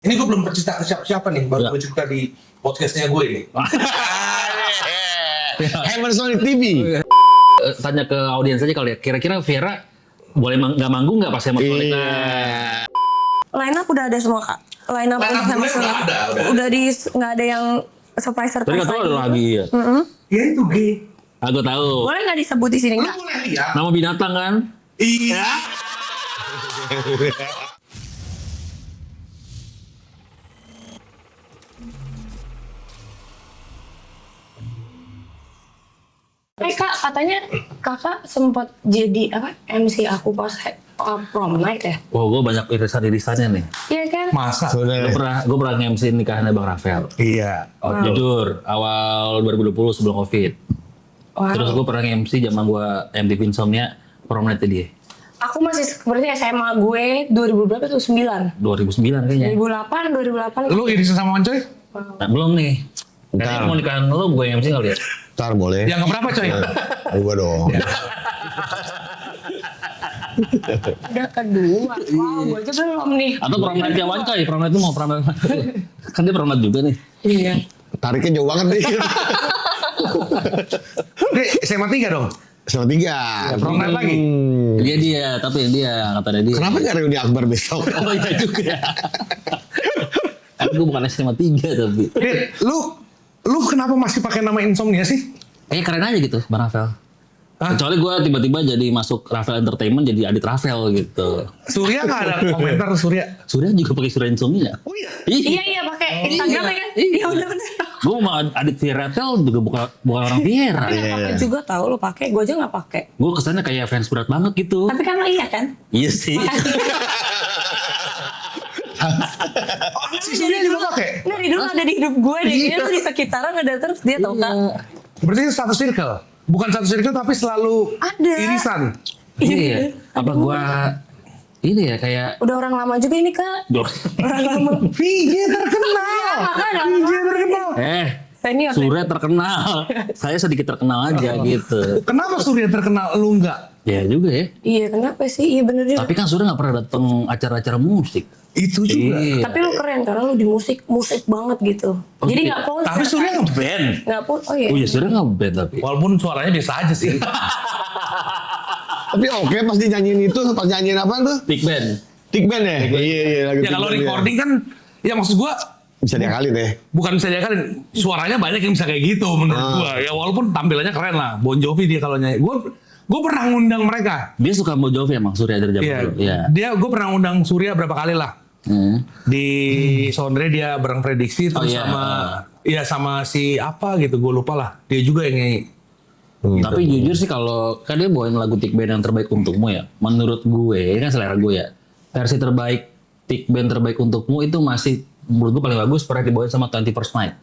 Ini gue belum bercerita ke siapa-siapa nih, baru gue cerita di podcastnya gue nih. Emerson TV. Tanya ke audiens aja kali ya, kira-kira Viera boleh nggak manggung nggak pas Emerson? Line up udah ada semua kak. Line up Line up untuk gue Emerson udah ada. udah di nggak ada yang surprise Tadi kata lo ada lagi ya? Ya itu G. Aku tahu. Boleh nggak disebut di sini Lu kak? boleh lihat. Nama binatang kan? Iya. Kak, katanya kakak sempat jadi apa MC aku pas prom night ya? Wah, gue banyak irisan-irisannya nih. Iya kan? Masa? Gue pernah nge-MC nikahannya Bang Rafael. Iya. Jujur, awal 2020 sebelum Covid. Wow. Terus gue pernah nge-MC zaman gue MTV Insomnia, prom night dia. Aku masih berarti SMA gue 2000 berapa tuh? 9. 2009 kayaknya. 2008. Lu irisan sama Oncoy? Nah, belum nih. Kayaknya mau nikahan lo gue yang MC kali ya? Ntar boleh. Yang keberapa coy? Gua dong. Udah kedua. Wow, gue aja belum nih. Atau prom night yang Wancoy? Prom night itu mau prom night. Kan dia prom night juga nih. Iya. Tariknya jauh banget nih. Dia SMA 3 dong? Sama 3. Ya, prom night lagi? Tapi dia katanya dia. Kenapa gak reuni Akbar besok? Oh iya juga. Gue bukan SMA 3 tapi. Dit, lu kenapa masih pakai nama Insomnia sih? Kayaknya keren aja gitu Bang Rafael. Hah? Kecuali gue tiba-tiba jadi masuk Rafael Entertainment jadi Adit Rafael gitu. Surya nggak ada komentar Surya? Surya juga pakai Surya Insomnia. Oh iya. Iya pakai Instagram ya kan? Iya benar-benar. Gue sama Adit Vieratel juga bukan orang Viera. Tapi nggak pakai juga tahu lo pakai, gue aja nggak pakai. Gue kesannya kayak fans berat banget gitu. Tapi kan lo iya kan? Iya sih. Si Surya juga pakai? Dari dulu ada di hidup gue deh. Dia tuh di sekitaran ada terus dia tahu kan? Berarti itu satu circle? Bukan satu circle tapi selalu Ada. irisan? Iya. Apa gue ini ya kayak. Udah orang lama juga ini kak. Orang lama. VJ terkenal! Makanya VJ terkenal! Senior. Surya terkenal. Saya sedikit terkenal aja gitu. Kenapa Surya terkenal, lu enggak? Ya juga ya. Iya kenapa sih? Iya bener juga. Tapi kan Surya nggak pernah datang acara-acara musik. Itu juga. Iya. Tapi lu keren karena lu di musik banget gitu. Oh, Jadi iya. nggak konser. Tapi Surya nge-band. Nggak pun. Oh iya. Oh iya Surya nggak band tapi. Walaupun suaranya biasa aja sih. Tapi oke pas dinyanyiin itu, pas nyanyiin apa tuh? Big band. Tick band ya? Iya. Lagi Ya kalau recording kan, ya maksud gua bisa diakalin ya. bukan bisa diakalin, suaranya banyak yang bisa kayak gitu menurut gua. Ya walaupun tampilannya keren lah. Bon Jovi dia kalau nyanyi. Gua pernah ngundang mereka. Dia suka Bon Jovi emang Surya dari zaman Iya. dulu. Iya. Gua pernah ngundang Surya berapa kali lah. Di Sondre dia bareng prediksi terus iya. sama si apa gitu, gue lupa lah. Dia juga yang nyanyi. Tapi jujur sih kalau kan dia bawain lagu Tick Band yang terbaik untukmu ya. Menurut gue, ini kan selera gue ya. Versi terbaik Tick Band terbaik untukmu itu masih menurut gue paling bagus pernah dibawain sama 21st Night.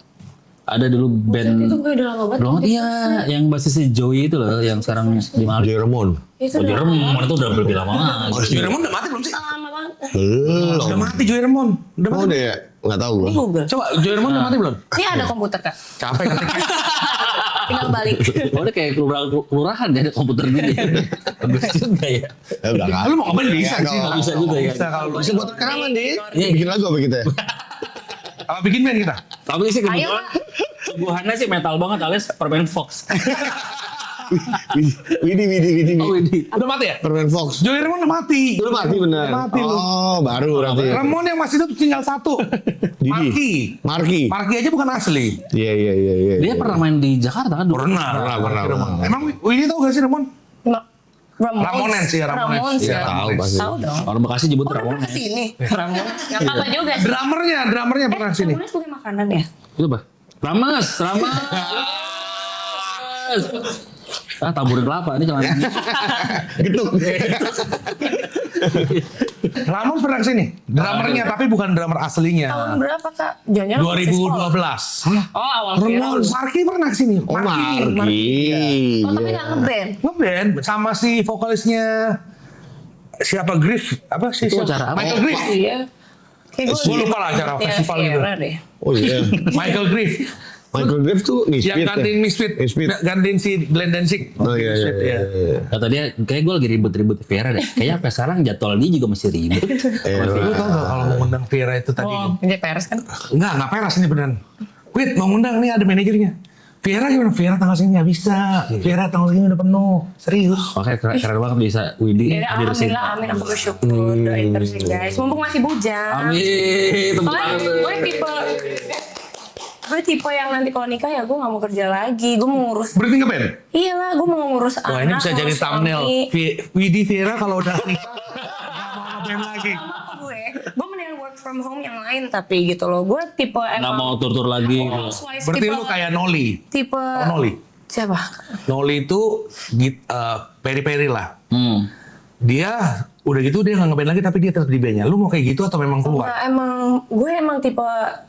Ada dulu band. Itu gue udah lama banget. Belum iya, yang basisnya Joey itu loh yang sekarang di Malaysia. Jeremon. Itu Oh, udah Jeremon itu udah lebih lama lagi. Joey Remon udah mati belum sih? lama banget. Belum. Udah mati Joey Remon. Udah Oh mati. deh, nggak tahu gua. Ini Google. Coba Joey Remon udah mati belum? Ini ada komputer kak. Capek ngetiknya. Tinggal balik. Oh, dia kayak kelurahan ya ada komputer gini. Bagus juga ya. Ya udah kan. Lu mau ngeband bisa Ya, sih. kalau- Bisa juga ya. Bisa kalau Bisa buat rekaman deh. Iya. Bikin lagu apa kita? kalau bikin band kita. Tapi sih Ayo kebetulan kak. suguhannya sih metal banget alias permen Fox. Widi. Oh ini. Udah mati ya? Permen Fox. Joey Remon udah mati. Udah mati bener. Udah mati lu. Oh, baru berarti. Remon yang masih itu tinggal satu. Didi. Marki. Marki. Marki aja bukan asli. Iya. Dia pernah main di Jakarta kan dulu? Pernah. Emang Widi tahu gak sih Remon? Ramones ya, Ramones. Ramones Iya, ya. tahu pasti. Tahu dong. Orang Bekasi nyebut Oh, udah pernah Ramones. kesini. Ramones. Gak apa-apa juga sih. Drummernya pernah sini. Ramones pakai makanan ya? Itu apa? Rames. Taburin kelapa ini celana. Getuk. Ramon pernah sini. Drummernya tapi bukan drummer aslinya. Tahun berapa kak? Jangan 2012. Oh awal Remon, viral. Marki pernah sini. Oh, Marki. Oh tapi gak ngeband. Ngeband sama si vokalisnya siapa Griff? Apa sih? Itu siapa? acara apa? Michael Griff. Iya. Gue lupa lah acara festival gitu. Deh. Oh iya. Michael Griff. Michael Graves tuh Yang Misfit gantiin Misfit. Misfit. Gantiin si Glenn Danzig. Oh iya, Misfit, iya. Kata dia, kayak gue lagi ribut-ribut Viera deh. Kayaknya sampai sekarang jadwal dia juga masih ribut. Lu tau gak kalau mau undang Viera itu tadi? Ini pers kan? Enggak peras ini beneran. Quit mau undang nih ada manajernya. Viera gimana? Viera tanggal segini nggak bisa. Viera tanggal segini udah penuh. Serius. Makanya keren banget bisa Widi Ya, hadir sini. alhamdulillah, amin. Aku bersyukur. Doain terus ya guys. Mumpung masih bujang. Amin. Tepuk Soalnya tangan. gue tipe yang nanti kalau nikah ya gue gak mau kerja lagi. Gue mau ngurus. Berarti nggak Ben? Iyalah, gue mau ngurus anak. Wah ini bisa jadi ngurus thumbnail. suami. Widi Viera kalau udah nikah nggak mau ngeband lagi. Gue mendingan work from home yang lain tapi gitu loh. Gue tipe Nggak emang mau tur-tur lagi. housewife, Berarti tipe, lu kayak Noli. tipe Noli. siapa? Noli itu peri-peri lah. Dia udah gitu dia nggak ngeband lagi tapi dia tetap di bandnya. Lu mau kayak gitu atau memang keluar? Nah, gue emang tipe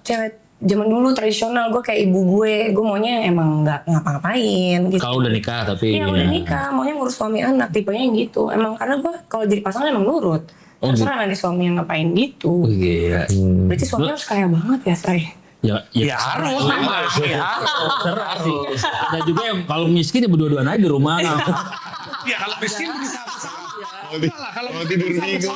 cewek zaman dulu tradisional. Gue kayak ibu gue maunya emang nggak ngapa-ngapain gitu. Kalau udah nikah tapi. Iya udah nikah, maunya ngurus suami anak, tipenya yang gitu. Emang karena gue kalau jadi pasangan emang nurut. Oh, Terserah nanti suami yang ngapain gitu. Iya. Berarti suami harus kaya banget ya, Say? Ya harus memang. Ya Terserah sih. Dan juga yang kalau miskin ya berdua-duaan aja di rumah. Ya kalau miskin bisa kalau tidur bingung.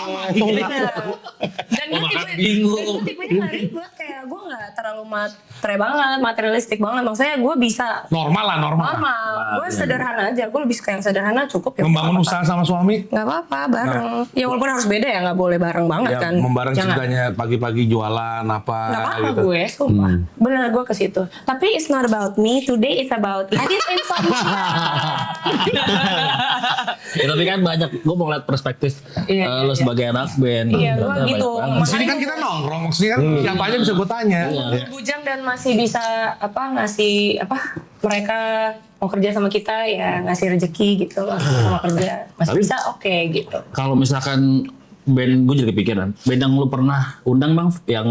Dan Mau dia makan bingung. gue tipenya gak ribet, kayak gue gak terlalu matre banget, materialistik banget. Maksudnya gue bisa normal lah normal. gue sederhana aja. Gue lebih suka yang sederhana cukup ya. Membangun usaha sama suami. Gak apa-apa, bareng. Ya walaupun harus beda ya, gak boleh bareng banget Ya, kan. membareng Jangan. ceritanya pagi-pagi jualan apa Gak apa-apa gitu. gue, sumpah. Bener gue ke situ. Tapi it's not about me, today it's about Adit Insomnia. Ya, tapi kan banyak, gue mau ngeliat perspektif Iya, lo sebagai anak band. Iya, gue Banyak gitu. banget. Di sini kan kita nongkrong, maksudnya kan siapa aja bisa gue tanya. Bujang dan masih bisa ngasih mereka mau kerja sama kita ya ngasih rezeki gitu loh sama kerja masih Tapi- bisa oke gitu. Kalau misalkan band, gue jadi kepikiran, band yang lu pernah undang bang, yang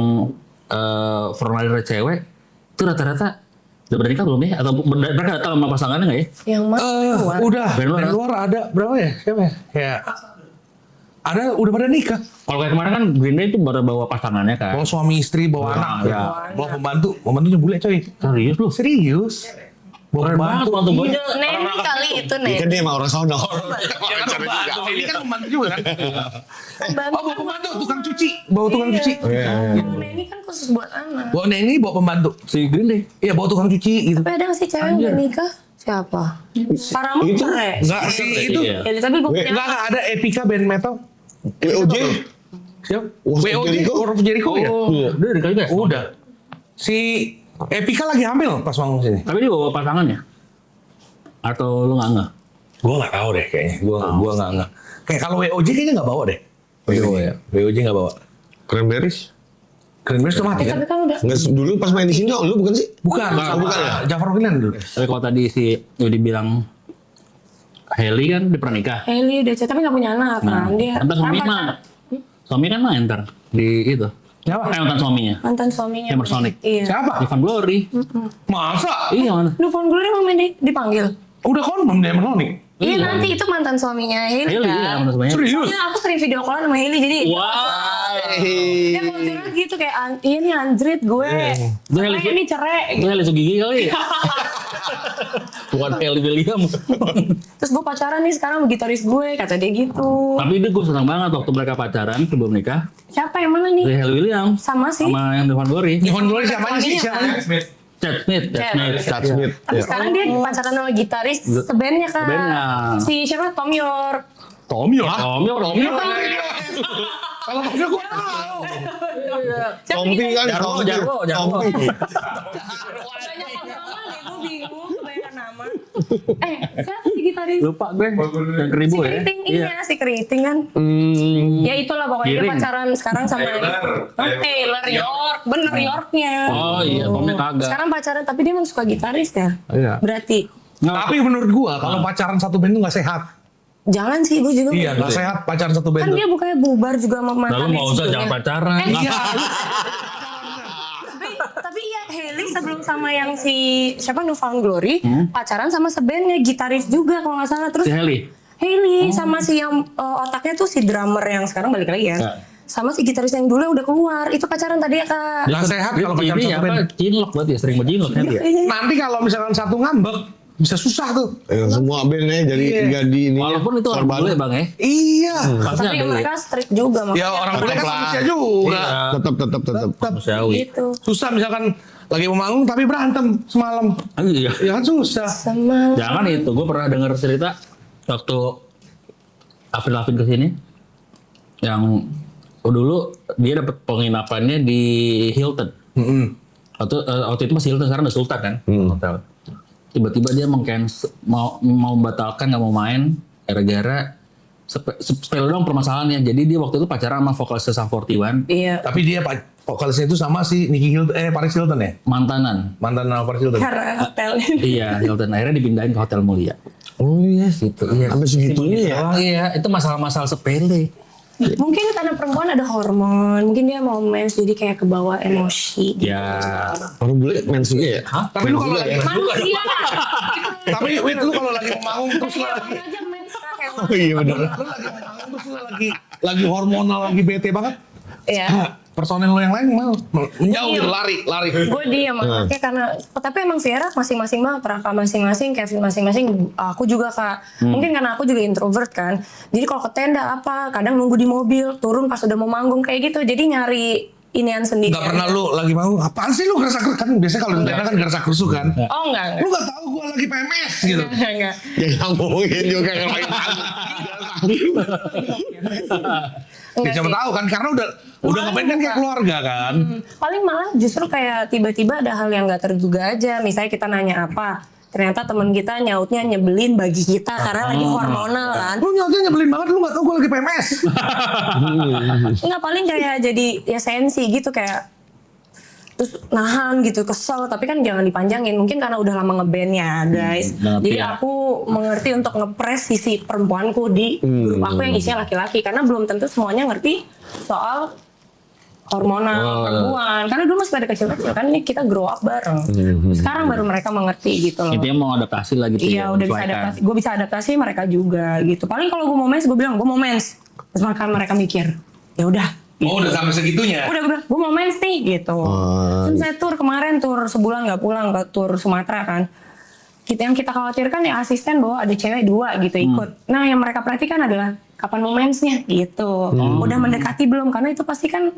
formulir cewek, itu rata-rata udah bernikah belum ya? Atau mereka datang sama pasangannya nggak ya? Yang mana? Udah, Band luar, band luar ada berapa ya? Siapa ya? Kayak ada udah pada nikah. Kalau kayak kemarin kan Green Day itu baru bawa pasangannya kan. Bawa suami istri, bawa anak, ya. bawa pembantunya bule coy. Serius lu? Serius. Bawa Keren banget pembantu. mantu gue Iya. aja. Neni kali itu Kan Neni. dia emang orang sono. Ya kan pembantu, ini kan pembantu juga kan. Pembantu Bawa pembantu, tukang cuci, bawa tukang cuci. Neni kan khusus buat anak. Bawa Neni, bawa pembantu. Si Green Day. Iya, bawa tukang cuci gitu. Tapi ada nggak sih cewek yang udah nikah? Siapa? Paramount Itu- cerai. Enggak sih itu. Iya. Ya, tapi gue punya. Enggak ada Epica band metal. WOJ. Siapa? War of WOJ, Jericho? War of Jericho ya? Iya. Udah nikah juga. Udah. Si Epica lagi hamil pas manggung sini. Tapi dia bawa pasangannya? Atau lu nggak? Gua nggak tahu deh kayaknya. Gua nggak. Kayak kalau WOJ kayaknya nggak bawa deh. WOJ nggak bawa. Cranberries. Cranberries udah mati Tapi kan? kan udah. Nggak, dulu pas main di sini dong, lu bukan sih? Bukan, bukan ya? Jafar Wilan dulu. Tapi kalau tadi si Yudi bilang Hailey kan dia pernah nikah. Hailey udah tapi nggak punya anak kan dia. Ntar suami kan mah. Suami kan main ntar di itu. Siapa? Mantan suaminya. mantan suaminya. Hammer Sonic. Iya. Siapa? Ivan Glory. Masa? Iya mana? Duvon Glory emang dipanggil. Udah konfirm dia menoni. Iya nanti itu mantan suaminya Hailey Hailey kan. iya mantan suaminya. Serius? Soalnya aku sering video callan sama Hailey jadi Wah. dia mau curhat gitu kayak iya nih anjrit gue. Itu Hailey Soalnya ini cerai. Itu Hailey Sugigi kali ya? Bukan Hailey William. Terus gue pacaran nih sekarang sama gitaris gue kata dia gitu. Tapi itu gue senang banget waktu mereka pacaran sebelum nikah. Siapa yang mana nih? Dari Hailey William Sama sih. sama yang Ivan Glory. Ivan Glory siapanya sih? Suaminya Siapanya? Chad Smith. Chad Smith. Tapi sekarang dia pacaran sama gitaris sebandnya kan. Sebandnya. Si siapa? Tom York. Tom York. Tom York. Kalau dia gua tahu. Tompi kan, Jarwo. Tompi. Gue bingung kebanyakan nama. Siapa sih gitaris? Lupa gue. Yang Si keribu ya. Keriting, iya si Keriting kan. Ya itulah pokoknya dia Giring. pacaran sekarang sama Taylor York, bener Yorknya. Oh iya, Tomnya kagak. Sekarang pacaran tapi dia emang suka gitaris ya. Iya. Berarti Tapi menurut gua kalau pacaran satu band itu nggak sehat. jangan sih gue juga. Iya, nggak sehat pacaran satu band Kan tuh. dia bukannya bubar juga sama Lalu mantannya mau usah sebelumnya. jangan pacaran. Iya. Tapi iya Hailey sebelum sama yang si siapa Newfound Glory pacaran sama sebandnya gitaris juga kalau nggak salah terus Si Hailey. Hailey sama si yang otaknya tuh si drummer yang sekarang balik lagi ya. Ya. sama si gitaris yang dulu udah keluar. Itu pacaran tadi ya Kak. Nggak sehat kalau pacaran ini satu apa? band. Cinlok berarti ya, sering bercinlok kan dia. Nanti kalau misalkan satu ngambek bisa susah tuh. Semua bandnya jadi ini. Walaupun itu orang bule Bang ya. Iya. Pasti Tapi ada ya. mereka strict juga Ya orang bule kan manusia juga. Tetap. Manusiawi. gitu. Susah misalkan lagi mau manggung tapi berantem semalam. Iya. Ya kan susah. Sama Jangan itu, gue pernah dengar cerita waktu Avril Lavigne kesini, yang dulu dia dapat penginapannya di Hilton. Waktu itu masih Hilton, sekarang udah Sultan kan hotel. Tiba-tiba dia mau membatalkan, nggak mau main gara-gara sepele doang permasalahannya. Jadi dia waktu itu pacaran sama vokalis Sum 41, iya. Tapi dia vokalisnya itu sama si Nicky Hilton, Paris Hilton ya? mantanan. Mantan sama Paris Hilton. Karena hotel. Iya, Hilton akhirnya dipindahin ke Hotel Mulia. Oh iya. Gitu, iya. Sampai segitunya ya. Oh iya, itu masalah-masalah sepele. Mungkin karena perempuan ada hormon, mungkin dia mau mens jadi kayak kebawa emosi. Ya, Orang bule mens juga ya. Tapi lu kalau lagi Manusia. tapi Wit, lu kalau lagi mau manggung terus lu lagi aja mens Kak, kayak Oh iya benar. lu lagi mau manggung terus lu lagi hormonal, lagi bete banget. Iya. Personel lo yang lain mau menjauh Iya. gitu, lari. Gue diam anaknya karena tapi emang Viera masing-masing banget, Raka masing-masing, Kevin masing-masing, aku juga Kak. Mungkin karena aku juga introvert kan. Jadi kalau ke tenda apa, kadang nunggu di mobil, turun pas udah mau manggung kayak gitu. Jadi nyari inian sendiri. Gak pernah lu lagi mau apaan sih lu gerasa kan biasanya kalau di tenda kan gerasa kerusuk kan. Oh enggak. Lu gak tahu gua lagi PMS gitu. Enggak. Ya ngomongin juga yang lain. Ya siapa tahu kan karena udah ngapain kan kayak keluarga kan. Paling malah justru kayak tiba-tiba ada hal yang gak terduga aja. Misalnya kita nanya apa, ternyata teman kita nyautnya nyebelin bagi kita karena lagi hormonal kan. Lu nyautnya nyebelin banget lu gak tahu gua lagi PMS. Enggak, paling kayak jadi ya sensi gitu kayak terus nahan gitu, kesel, tapi kan jangan dipanjangin. Mungkin karena udah lama ngeband ya guys. Jadi ya. aku mengerti untuk ngepres sisi perempuanku di grup aku yang isinya laki-laki, karena belum tentu semuanya ngerti soal hormonal perempuan. Karena dulu masih pada kecil-kecil kan, ini kita grow up bareng. Sekarang baru mereka mengerti gitu loh. intinya mau adaptasi lah gitu. Iya, udah bisa adaptasi. Gue bisa adaptasi, mereka juga gitu. Paling kalau gue mau mens, gue bilang gue mau mens. Terus mereka mikir, ya udah. Oh udah sampai segitunya. Udah gue bilang, gue mau mens nih gitu. Terus saya tur kemarin, tur sebulan nggak pulang ke tur Sumatera kan. Yang kita khawatirkan ya asisten bahwa ada cewek 2 gitu ikut. Nah yang mereka perhatikan adalah kapan mau mensnya gitu. Udah mendekati belum? Karena itu pasti kan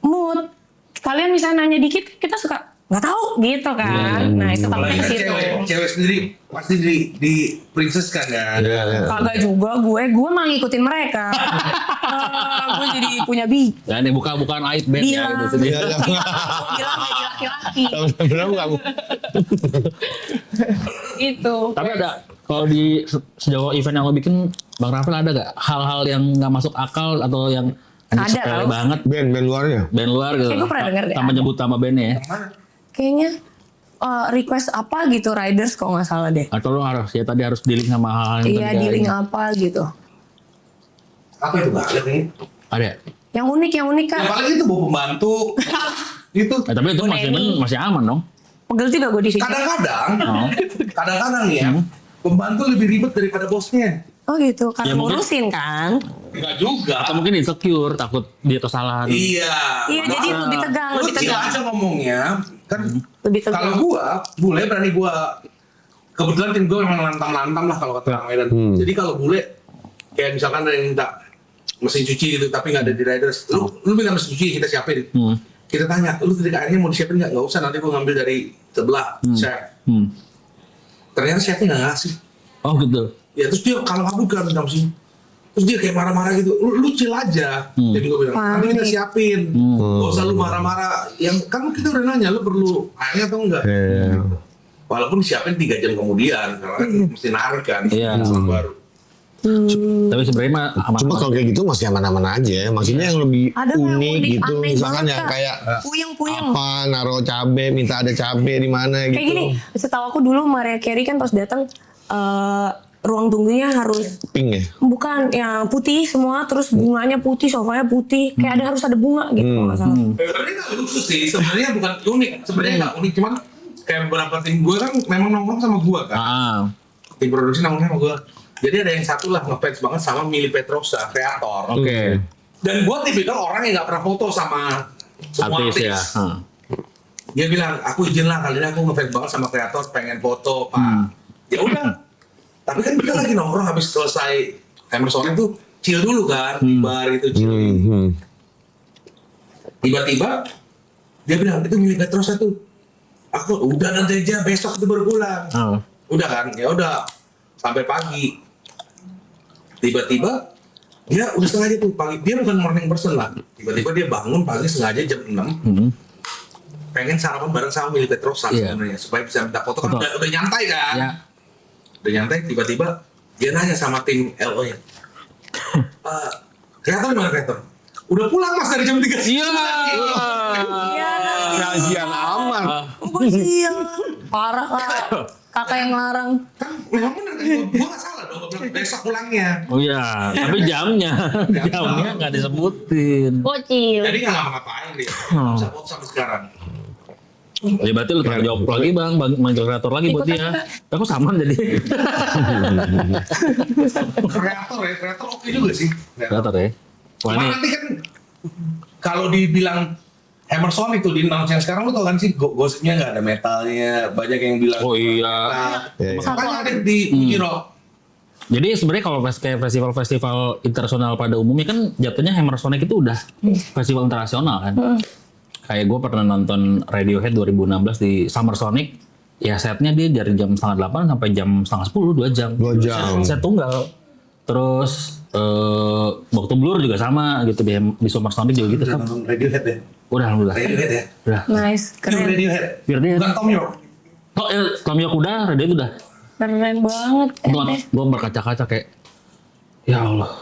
mood. Kalian misalnya nanya dikit, kita suka nggak tahu gitu kan. Nah itu takutnya ke situ. Cewek sendiri pasti di princess kan ya. Kagak juga gue mah ngikutin mereka. Gue jadi punya Ya ini bukan aib band ya. bilang. Gitu, sedih. Gue bilang jadi laki-laki. Benar enggak? Itu. Tapi ada, kalau di sejauh event yang lo bikin, Bang Rafael ada gak hal-hal yang gak masuk akal atau yang Ada, sepele tau. banget Band luarnya. band luar gitu? Kayak gue pernah denger deh, Tanpa ada. nyebut nama bandnya ya. Kayaknya request apa gitu Riders kalau nggak salah deh. Atau lo harus ya tadi harus dealing sama hal-hal yang Iya tadi di link kayak- apa gitu. Apa itu banget nih? Ada. Yang unik kan. Yang paling itu bawa pembantu. Itu Tapi itu masih aman dong. Pegel juga gue di situ. kadang-kadang nih ya pembantu lebih ribet daripada bosnya. Oh gitu, karena Ya, mungkin- ngurusin kan. Enggak juga. Atau mungkin insecure, takut dia kesalahan. Iya. Iya jadi lebih tegang, Lu lebih chill tegang. aja ngomongnya. Kan Lebih tegang. kalau gua, bule berani gua. Kebetulan tim gua memang lantang-lantang lah kalau kata orang Medan. Jadi kalau bule kayak misalkan ada yang minta mesin cuci gitu tapi nggak ada di Riders. Lu minta mesin cuci kita siapin. Kita tanya, lu tadi airnya mau disiapin nggak? Nggak usah, nanti gua ngambil dari sebelah chef. Ternyata chefnya nggak ngasih. Oh gitu. Ya terus dia kalau kabur kan minta mesin. Terus dia kayak marah-marah gitu. Lu chill aja. Jadi gue bilang, nanti kita siapin. Gak usah lu marah-marah. Yang kan kita udah nanya, lu perlu airnya atau enggak? Walaupun disiapin 3 jam kemudian, karena kan mesti narik kan. Iya. Sama baru. Tapi sebenarnya mah aman. Cuma kalau kayak gitu masih aman-aman aja ya. Maksudnya yang lebih Ada yang unik unik, gitu. aneh Misalkan banget, yang Kak. kayak Puyeng-puyeng. apa naruh cabe, minta ada cabe di mana gitu. Kayak gini, setahu aku dulu Mariah Carey kan pas datang ruang tunggunya harus Pink ya. bukan yang putih semua, terus bunganya putih, sofanya putih, kayak harus ada bunga gitu kalau nggak salah. Sebenarnya nggak lucu sih, sebenarnya bukan unik. Sebenarnya nggak unik, cuman kayak beberapa tim gue kan memang nongkrong sama gue kan. Tim produksi nongkrong sama gue. Jadi ada yang satu lah ngefans banget sama Mili Petrosa, kreator. Oke. Dan gue tipikal orang yang nggak pernah foto sama semua Artis ya. Dia bilang, aku izin lah kali ini aku ngefans banget sama kreator, pengen foto pak. Ya udah. Tapi kan kita lagi nongkrong habis selesai Emerson itu chill dulu kan di bar gitu chill. Tiba-tiba dia bilang itu milik Petrosa tuh. Aku udah nanti aja besok itu baru pulang. Udah kan, ya udah sampai pagi. Tiba-tiba dia udah sengaja tuh pagi, dia bukan morning person lah. Tiba-tiba dia bangun pagi sengaja jam 6. Pengen sarapan bareng sama milik Petrosa sebenarnya supaya bisa minta foto kan udah nyantai kan. Ya. Udah nyantai tiba-tiba dia nanya sama tim LO-nya. Kreator gimana kreator? Udah pulang mas dari jam 3 siang. Iya. Kasihan amat. Iya. Parah lah. Kakak yang ngelarang. Kan memang bener kan, gua nggak salah dong, gua bilang besok pulangnya. Oh iya, tapi jamnya nggak disebutin. Bocil. Jadi nggak ngapa-ngapain dia, nggak bisa foto sampai sekarang. Ya berarti lu tanggung jawab lagi bang, manggil kreator lagi buat dia. Aku sama jadi. Kreator oke juga sih. Kreator ya. Wah Cuma ini nanti kan kalau dibilang Emerson itu di announce yang sekarang lu tau kan sih gosipnya nggak ada metalnya, banyak yang bilang Oh iya. makanya ada di Fuji Rock. Jadi sebenarnya kalau kayak festival-festival internasional pada umumnya kan jatuhnya Hammer Sonic itu udah festival internasional kan. Kayak gue pernah nonton Radiohead 2016 di Summer Sonic, ya setnya dia dari jam 7:30 sampai jam 9:30, 2 jam. 2 jam. Set tunggal. Terus waktu Blur juga sama gitu di Summer Sonic juga gitu. Udah nonton Radiohead ya? Udah alhamdulillah. Radiohead ya? Udah. Nice, Itu keren. Radiohead? Biar dia Bukan Tom York? Tom York udah, Radiohead udah. Keren banget. Gue berkaca-kaca kayak, ya Allah,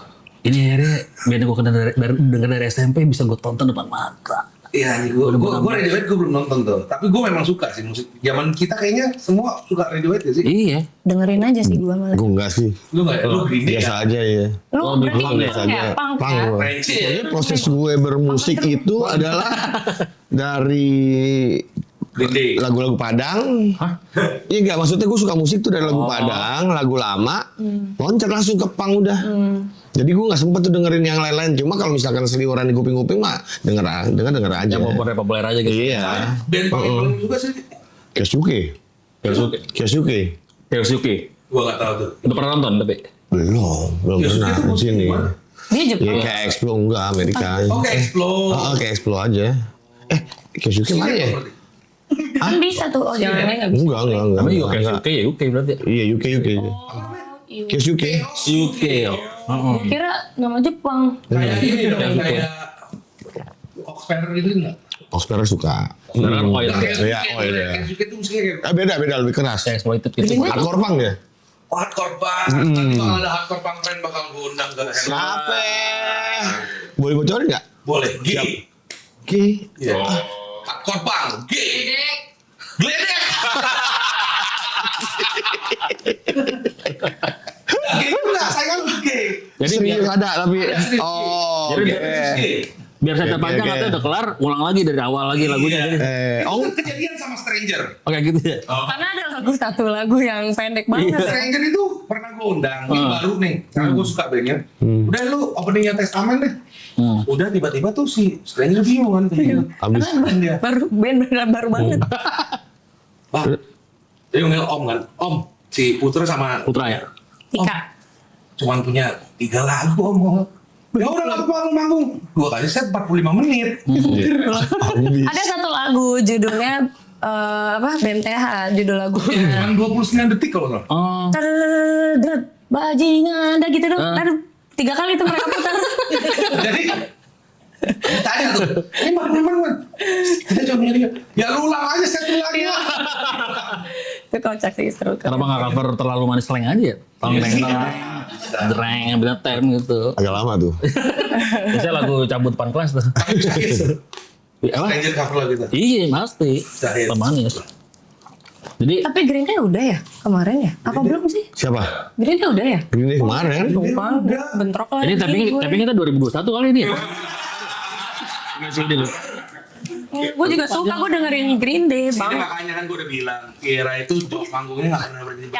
ini akhirnya band gue denger dari SMP bisa gue tonton depan mata. Iya, gue Radiohead gue belum nonton tuh. Tapi gue memang suka sih musik. Zaman kita kayaknya semua suka Radiohead ya sih? Iya. Dengerin aja sih gua malah. Gue enggak sih. Lu nggak ya? Lu Green Day Biasa ya? aja ya. Lu Oh, berarti punk Biasa punk aja. ya? Punk Punk ya? gua. Range. Jadi proses gue bermusik itu adalah dari Green Day. lagu-lagu Padang. Hah? Iya enggak, maksudnya gue suka musik tuh dari lagu Padang, lagu lama, loncat langsung ke punk udah. Jadi gue nggak sempet tuh dengerin yang lain-lain. Cuma kalau misalkan seliweran di kuping-kuping mah denger aja. Yang populer aja gitu. Iya. Band punk yang paling suka sih? Keisuke. Keisuke. Gue nggak tahu tuh. Udah pernah nonton tapi? Belum Keisuke pernah tuh di musik sini. gimana? Dia Jepang. Iya kayak Explore enggak Amerika. Oke, Explode. Kayak Explore aja. Keisuke mana ya? Kan bisa tuh. Oh jangan nggak bisa. Enggak. Namanya juga Keisuke ya UK berarti. Iya UK. Keisuke. UK ya. Gua kira nama Jepang. Kayak ini dong, kayak Oxford gitu nggak? Oxford suka. Sekarang kan oil. Iya, oil ya. Kayak itu musiknya kayak Beda lebih keras. Saya exploited gitu. Hardcore punk ya? hardcore punk. Nanti kalau ada hardcore punk friend bakal gue undang ke Hammer. Siapa? Boleh bocorin nggak? Boleh. G. Oke. Iya. Hardcore punk. G. Gledek. G juga, saya kan G. Jadi Serius biar, ada tapi. Serius. Oh. Jadi Oke. biar saya Oke, panjang oke. katanya udah kelar, ulang lagi dari awal lagi lagunya. Jadi. Itu kan kejadian sama Stranger. Oke gitu ya. Karena ada satu lagu yang pendek banget. Stranger itu pernah gue undang, ini baru nih, karena gue suka bandnya. Udah lu openingnya Testament deh. Udah tiba-tiba tuh si Stranger bingung kan kayak gitu. Abis. Dan dia, Baru banget. Bang, dia ngomel Om kan, Om, si Putra sama Putra ya. Tika. cuman punya 3 lagu Om. Ya udah lagu manggung. Gua kasih set 45 menit. Ada satu lagu judulnya BMTH judul lagunya. Cuman 29 detik kalau nggak. Oh. Terdret bajingan ada gitu dong. Aduh, 3 kali itu mereka putar. Jadi tanya tuh, ini 45 menit. Kita cuma punya 3. Ya lu ulang aja set lu lagi. Itu kocak sih seru. Kenapa nggak cover terlalu manis leng aja ya? Dreng, bener tem gitu. Agak lama tuh. Biasanya lagu cabut depan kelas tuh. Apa? Stranger cover lagu itu. Iya pasti. Jahit. Manis. Jadi Tapi Green Day udah ya kemarin ya? Apa belum sih? Siapa? Green Day udah ya? Ini kemarin. Tumpang, bentrok lagi. ini tapi kita 2021 kali ini ya. Nggak sih dulu. Gue juga suka, gue dengerin Green Day Ini bang. makanya kan gue udah bilang, Kira itu jok panggungnya nggak pernah berhenti.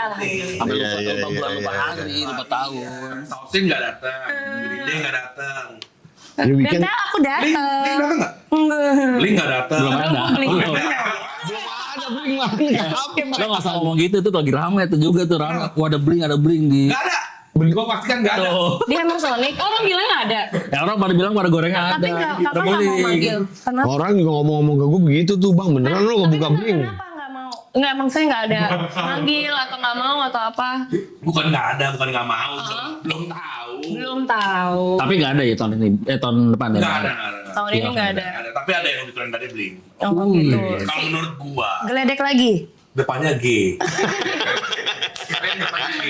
Sampai Iya, iya, lupa bulan, iya, lupa iya. hari, lupa tahun. Sausin nggak datang, Green Day nggak datang. Ya weekend. Benteng aku Blink dateng. datang nggak? Enggak. Blink nggak datang. Belum ada. Beli. Belum. Ada bling lagi. Lo nggak salah ngomong gitu, itu lagi rame tuh juga tuh rame. Wah, ada bling di. Nggak ada. Gue pastikan nggak ada. Tuh. Di Hammer Sonic, orang bilangnya ada. Ya orang pada bilang pada gorengan ada. Tapi kakak Udah nggak mau beli. manggil. Kenapa? Orang juga ngomong-ngomong ke gue begitu tuh bang, beneran lo nggak buka bling? Kenapa nggak mau? Enggak, emang saya nggak ada manggil atau nggak mau atau apa? Bukan nggak ada, bukan nggak mau. Belum tahu. Belum tahu. Tapi nggak ada ya tahun ini, tahun depan ya. Nggak ada, nggak ada. Tahun ini nggak ada. Nggak ada. Tapi ada yang lebih keren dari Blink. Oh gitu. Kalau menurut gua, Geledek lagi. depannya G. Keren depannya G.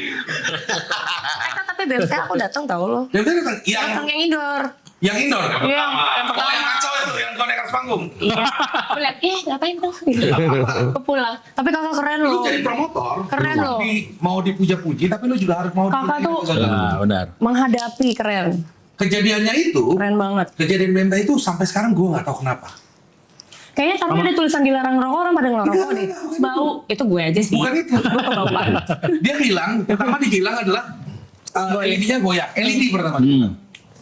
Tapi BMT aku datang tahu lo. Yang tadi kan Datang yang indoor. yang indoor kan Iya, pertama. yang pertama. Oh yang kacau itu, yang konek atas panggung. Aku lihat, ngapain tuh? Gitu. Aku pulang. Tapi kakak keren Lu loh. jadi promotor, Keren lu loh. mau dipuja-puji, tapi lu juga harus mau Kakak tuh- dipuji. Nah, benar. Menghadapi keren. Kejadiannya itu, Keren banget. kejadian Benta itu sampai sekarang gua nggak tahu kenapa. Kayaknya tapi ada tulisan dilarang ngerokok, orang pada ngerokok deh. Bau. Itu gue aja sih. Bukan itu. Gue kebauan. Dia bilang, pertama dibilang adalah LED-nya goyang. LED pertama.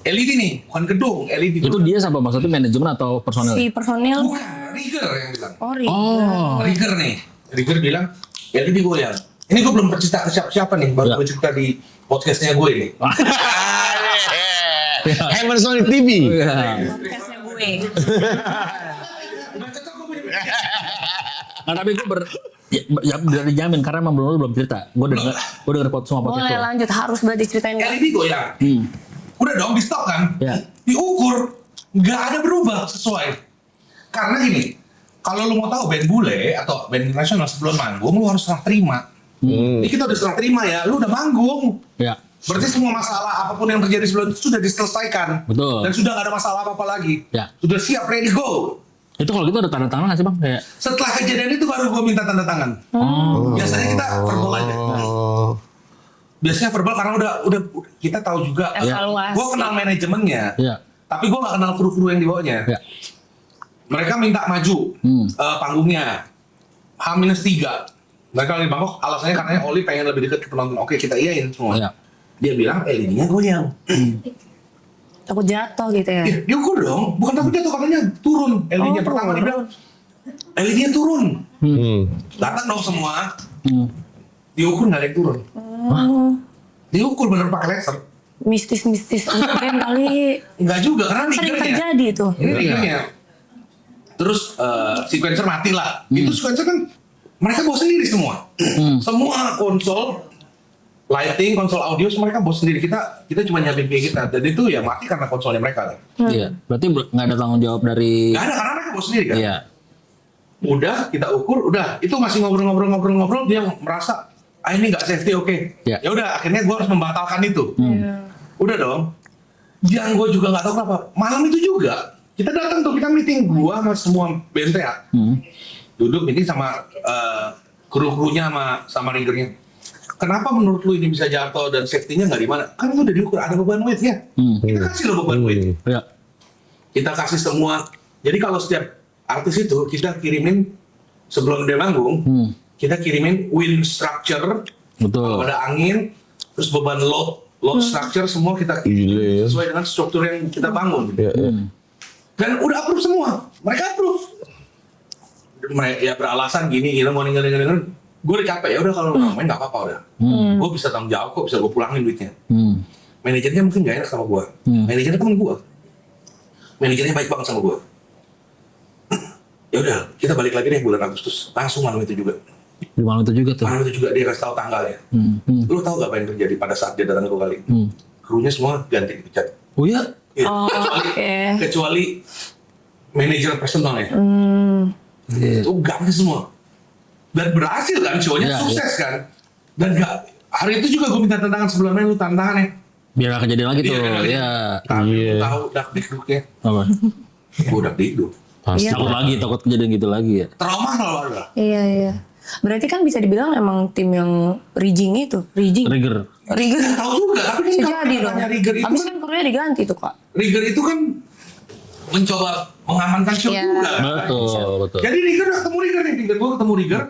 LED nih, bukan gedung, LED. Itu dia siapa maksudnya, manajemen atau personel? Si personil. Bukan, Rigger yang bilang. Oh, Rika. Oh. Rigger nih. Rigger bilang, LED goyang. Ini gue belum cerita ke siapa-siapa nih, baru Ya. gue cerita di podcastnya gue ini. Hammer Sonic TV. Iya. Podcastnya gue. Nah, tapi gue dari jamin karena emang belum cerita. Gue denger semua podcast Boleh itu. lanjut, harus berarti ceritain gue. LED goyang. Udah dong di stok kan? Ya. Diukur, nggak ada berubah sesuai. Karena gini, kalau lu mau tahu band bule atau band nasional sebelum manggung, lu harus serah terima. Ini kita udah serah terima ya, lu udah manggung. Ya. Berarti semua masalah apapun yang terjadi sebelum itu sudah diselesaikan. Betul. Dan sudah nggak ada masalah apa-apa lagi. Ya. Sudah siap, ready go. Itu kalau gitu ada tanda tangan nggak sih bang? Kayak. Setelah kejadian itu baru gue minta tanda tangan. Biasanya kita verbal aja. Oh. Biasanya verbal karena udah kita tahu juga. Evaluasi. Gue kenal manajemennya. Ya. Tapi gue gak kenal kru-kru yang di bawahnya. Ya. Mereka minta maju panggungnya H-3. Mereka di Bangkok alasannya karena Oli pengen lebih dekat ke penonton. Oke, kita iyain semua. Ya. Dia bilang LED-nya goyang. Takut jatuh gitu ya. Ih, diukur dong. Bukan takut jatuh, katanya turun. LED-nya Oh, pertama turun. dia bilang LED-nya turun. Hmm. Datang dong semua. Hmm. Diukur nggak ada yang turun. Diukur bener pakai laser. Mistis-mistis band kali. Enggak juga karena Sering riggernya. terjadi tuh. Ini riggernya. Terus sequencer mati lah. Itu sequencer kan mereka bawa sendiri semua. Semua konsol lighting, konsol audio mereka bawa sendiri. Kita cuma nyiapin PA kita. Dan itu ya mati karena konsolnya mereka kan. Iya. Berarti nggak ada tanggung jawab dari. Nggak ada karena mereka bawa sendiri kan. Iya. Udah kita ukur, udah itu masih ngobrol-ngobrol dia merasa ini nggak safety oke. Ya. Ya udah akhirnya gue harus membatalkan itu. Iya. Udah dong. Yang gue juga nggak tahu kenapa. Malam itu juga kita datang tuh kita meeting gua sama semua BNTA. Duduk meeting sama kru-krunya sama riggernya. Kenapa menurut lu ini bisa jatuh dan safety-nya nggak di mana? Kan itu udah diukur ada beban weight ya. Kita kasih lo beban weight. Ya. Kita kasih semua. Jadi kalau setiap artis itu kita kirimin sebelum dia manggung, kita kirimin wind structure. Betul. Kalau ada angin, terus beban load structure semua kita Gila ya. sesuai dengan struktur yang kita bangun. Ya, ya. Dan udah approve semua, mereka approve. Mereka ya beralasan gini, mau nih. Gue udah capek ya udah kalau nggak main nggak apa-apa udah. Gue bisa tanggung jawab kok, bisa gue pulangin duitnya. Manajernya mungkin nggak enak sama gue. Manajernya temen gue. Manajernya baik banget sama gue. Ya udah, kita balik lagi deh bulan Agustus. Langsung malam itu juga. Di malam itu juga tuh. Malam itu juga dia kasih tahu tanggalnya. Lu tahu gak apa yang terjadi pada saat dia datang ke kali? Krunya semua ganti dipecat. Oh iya. Ya, Oh, kecuali, oke. kecuali manajer personalnya. Iya. Itu ganti semua. Dan berhasil kan, show-nya Iya, sukses kan. Dan hari itu juga gue minta tantangan sebelumnya, lu tantangannya. Biar gak kejadian lagi tuh. Iya. Iya. Iya. Tahu dak dikduknya. Apa? Gue dak dikduk. Pasti. Iya. Takut kejadian gitu lagi ya. Trauma kalau ada. Iya. Berarti kan bisa dibilang emang tim yang rigging itu. Rigging. Trigger. Rigger. Tahu juga, tapi kan Bisa kalau jadi dong. namanya Rigger itu Habis kan, kan krunya diganti tuh kak. Rigger itu kan mencoba mengamankan show Iya. juga. Betul. Jadi Rigger udah ketemu Rigger nih, gue ketemu Rigger.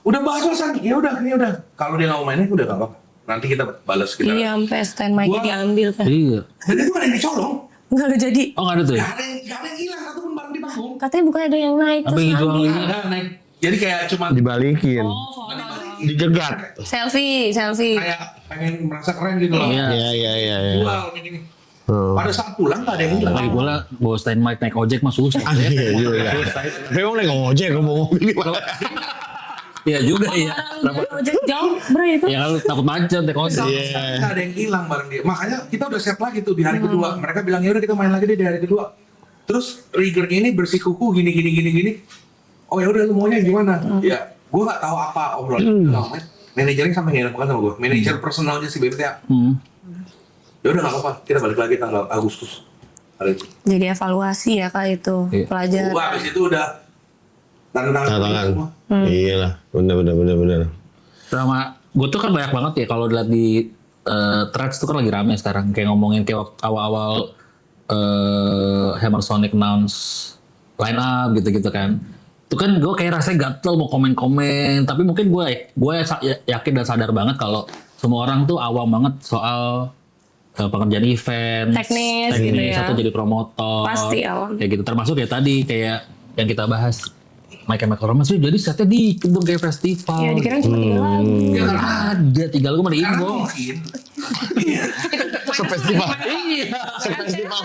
Udah bahas-bahasan, ya udah, ini udah. Kalau dia nggak mau mainin, udah nggak apa-apa. nanti kita balas kita. Iya, sampai stand mic Gua- diambil kan. Iya. Dan itu ada yang dicolong. Enggak jadi. Oh nggak ada tuh ya? Gak ada yang hilang satupun barang di panggung. Katanya bukan ada yang naik Apa terus yang jual ngambil. ini? Ada naik. Jadi kayak cuma Dibalikin. Dijegat. Selfie. kayak pengen merasa keren gitu loh. Iya. Iya. Jual kayak gini. Oh. Pada saat pulang gak ada yang hilang. Lagi pula bawa stand mic naik ojek mah susah. Iya juga. Tapi emang naik ngojek ngomong mobil gimana? Iya juga ya. Ojek jauh, bro itu. Ya kalau takut macet naik ojek. Gak ada yang hilang barang dia. Makanya kita udah set lagi tuh di hari kedua. Mereka bilang ya udah kita main lagi deh di hari kedua. Terus triggernya ini bersikuku gini. Oh ya udah lu maunya gimana? Ya gue nggak tahu apa obrolan. Manajernya sampai nggak enak banget sama gue. Manajer personalnya si BBTA. Ya udah nggak apa-apa. Kita balik lagi tanggal Agustus hari itu. Jadi evaluasi ya kak itu Iya. pelajar. Gua habis itu udah tangan Tangan. semua. Iya lah. Bener. Sama gue tuh kan banyak banget ya kalau lihat di threads tuh kan lagi rame sekarang kayak ngomongin kayak waktu awal-awal Hammer Sonic announce line up gitu-gitu kan. Itu kan gue kayak rasanya gatel mau komen-komen, tapi mungkin gue yakin dan sadar banget kalau semua orang tuh awam banget soal pekerjaan event, Teknis gitu ya. atau jadi promotor, Pasti awam. kayak gitu. Termasuk ya tadi kayak yang kita bahas My Chemical Romance tuh jadi setnya dikit dong kayak festival. Ya dikira cuma 3 lagu. Ya karena Ada 3 lagu mah karena diingo. mungkin. Iya. Festival. Iya. Festival.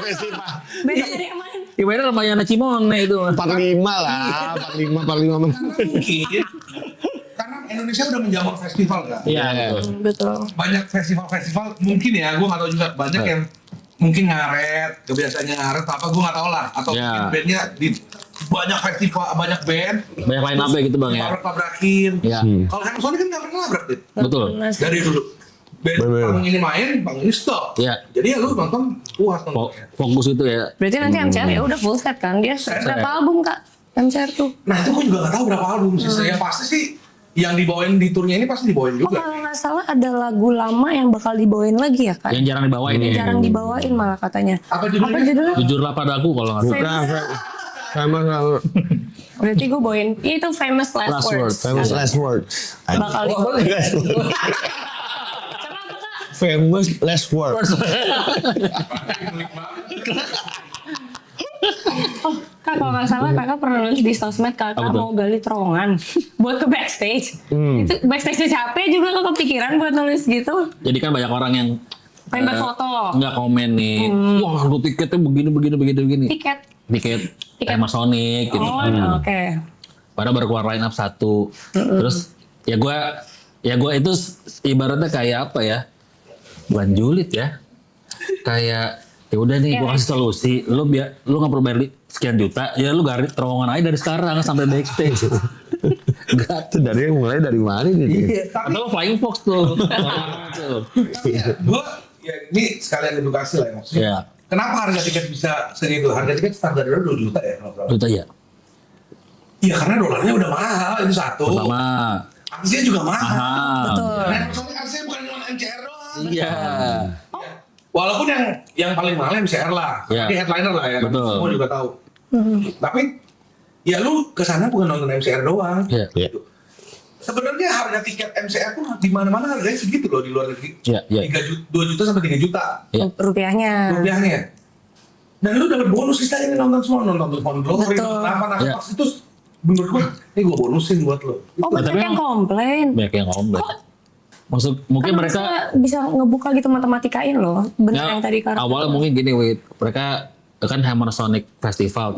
Beda dari yang main. Gimana Ramayana Cimone itu? 45 lah. 45. Mungkin. Karena Indonesia udah menjamur festival kan. Iya betul. Betul. Banyak festival mungkin ya, gue nggak tahu juga banyak yang mungkin ngaret, kebiasaannya ngaret apa gue nggak tahu lah, atau Ya. mungkin bandnya di banyak festival, banyak band, Banyak line up gitu bang ya. tabrak-tabrakin. Iya. Kalau Hammer Sonic kan nggak pernah nabrak Dit. Betul. Dari dulu. Band Bener. panggung ini main, panggung ini stop. Iya. Jadi ya lu nonton puas nontonnya. Fokus itu ya. Berarti nanti MCR ya udah full set kan? Dia berapa album kak? MCR tuh. Nah itu gue juga nggak tahu berapa album sih. Yang pasti sih yang dibawain di turnya ini pasti dibawain Oh juga. kalau nggak salah ada lagu lama yang bakal dibawain lagi ya kak? Yang jarang dibawain ya. Jarang dibawain malah katanya. Apa judulnya? Apa judulnya? Jujurlah padaku kalau nggak salah. Bukan. Famous Berarti gue bawain itu famous last, Last words. Famous last words. Bakal dibawain. Famous last words. Oh kak kalau nggak salah kakak pernah nulis di sosmed kakak Apa tuh? mau gali terowongan buat ke backstage. Itu backstage capek juga kok kepikiran buat nulis gitu. Jadi kan banyak orang yang Pengen berfoto. nggak komen nih. Wah lu tiketnya begini. Tiket. Tiket Hammer Sonic gitu. Oh oke. Padahal baru keluar line up 1. Terus ya gue itu ibaratnya kayak apa ya? Bukan julid ya. Kayak ya udah nih gue kasih solusi. Lu nggak perlu bayar sekian juta. Ya lu gali terowongan aja dari sekarang sampai backstage. Itu mulai dari mana gitu? Iya. Atau Flying Fox tuh. Gue ya ini sekalian edukasi lah ya maksudnya. Iya. Kenapa harga tiket bisa segitu? Harga tiket start dari 2 juta ya kalau nggak salah. Juta ya. Iya karena dolarnya udah mahal itu satu. Pertama. Aksinya juga mahal. Mahal. Betul. Nah, soalnya aksinya bukan cuma MCR doang. Iya. Walaupun yang paling mahal MCR lah, Iya. ini headliner lah ya, Betul. semua juga tahu. Tapi ya lu kesana bukan nonton MCR doang. Iya. Iya. Sebenarnya harga tiket MCR tuh di mana-mana harganya segitu loh di luar negeri. Iya. 2 juta sampai 3 juta Iya. Rupiahnya. rupiahnya. Dan lu dapat bonus kita ini nonton semua, nonton Telepon Glory, Betul. nonton apa, Iya. pas itu menurut gua, ini gua bonusin buat lo. Oh banyak Tapi yang emang- komplain. Banyak yang ngomong. Maksud mungkin Kan mereka bisa ngebuka gitu matematikain loh. Bener ya, yang tadi karakter. awalnya mungkin gini Wid, mereka kan Hammer Sonic Festival.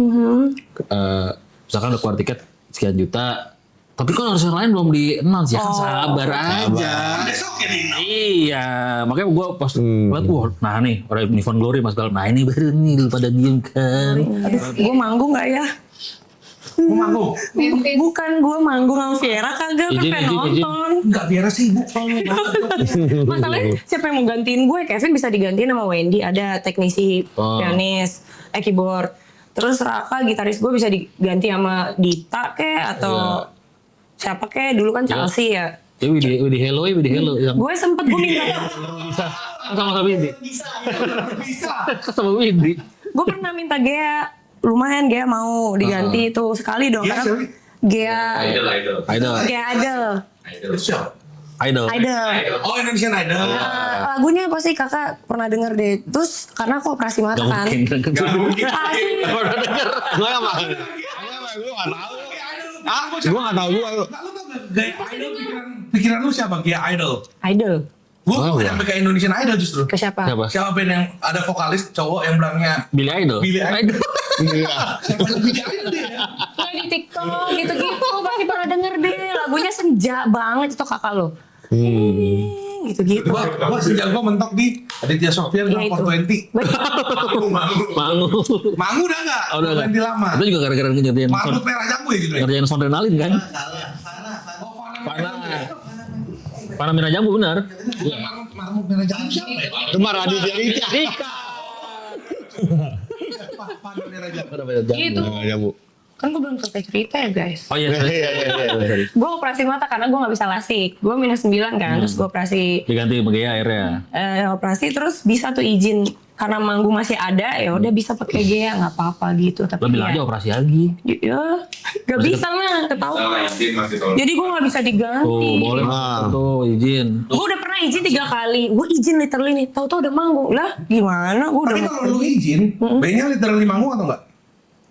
Misalkan udah keluar tiket sekian juta. Tapi kan harus yang lain belum di-announce ya kan sabar aja. Besok ya Dino. Iya, makanya gue pas liat, wah, nah nih, orang Nifon Glory Mas Galang, nah ini baru nih, lu pada diem kan. Aduh, gue manggung gak ya? Mau manggung? Bukan gue manggung sama Viera kagak, kan Izin, pengen izin. nonton. Enggak, biar sibuk soalnya. Masalahnya siapa yang mau gantiin gue? Kevin bisa digantiin sama Wendy, ada teknisi Oh. pianis, keyboard. Terus Raka gitaris gue bisa diganti sama Dita atau siapa dulu kan Chelsea ya. Ya Widi Hello. Yang Gue sempet gue minta, sama Widi. Bisa. Sama Widi. gue pernah minta Gea, lumayan Gea mau diganti itu sekali dong. Gea Karena siapa? Gea, Idol. Gea Adel. Itu siapa? Idol. Oh, Indonesian Idol. Lagunya pasti kakak pernah denger deh. Terus karena aku operasi mata Gak kan. mungkin. Gak mungkin. Pasti. Gue apa? Gue nggak tahu. Gue nggak tahu. Lu tau gak gaya idol pikiran lu siapa? Gaya idol. Idol. Gue sampai ke Indonesian Idol justru. Ke siapa? Siapa? Siapa band yang ada vokalis cowok yang belakangnya Billy Idol. Billy Idol. Iya. Siapa yang Billy Idol dia? Kayak di TikTok gitu-gitu pasti pernah denger deh. Lagunya senja banget itu kakak lo. Gitu-gitu. Gua sejak gua mentok di Aditya Sofyan Ya, sama itu. 420. Mangu. Mangu. Udah enggak? Oh, udah enggak. 420 lama. Itu juga gara-gara ngerjain Marbot merah jambu ya gitu ya? ngerjain Sondrenalin kan? Panah merah jambu benar. Marbot merah jambu siapa ya? Itu mah Raditya Dika. Panah merah jambu. Gitu. Ya bu. Kan gue belum selesai cerita ya guys. Oh iya. Iya. Gue operasi mata karena gue gak bisa lasik. Gue -9 kan. Terus gue operasi. Diganti sama Gea akhirnya. Operasi terus bisa tuh izin. Karena manggung masih ada ya udah bisa pakai Gea nggak apa-apa gitu. Tapi Lo bilang aja operasi lagi. ya gak bisa lah ketahuan. Jadi gue gak bisa diganti. Tuh boleh tuh izin. Gue udah pernah izin 3 kali. Gue izin literally nih. Tahu-tahu udah manggung. Lah gimana? Gue udah. Tapi kalau lu izin, bandnya literally manggung atau enggak?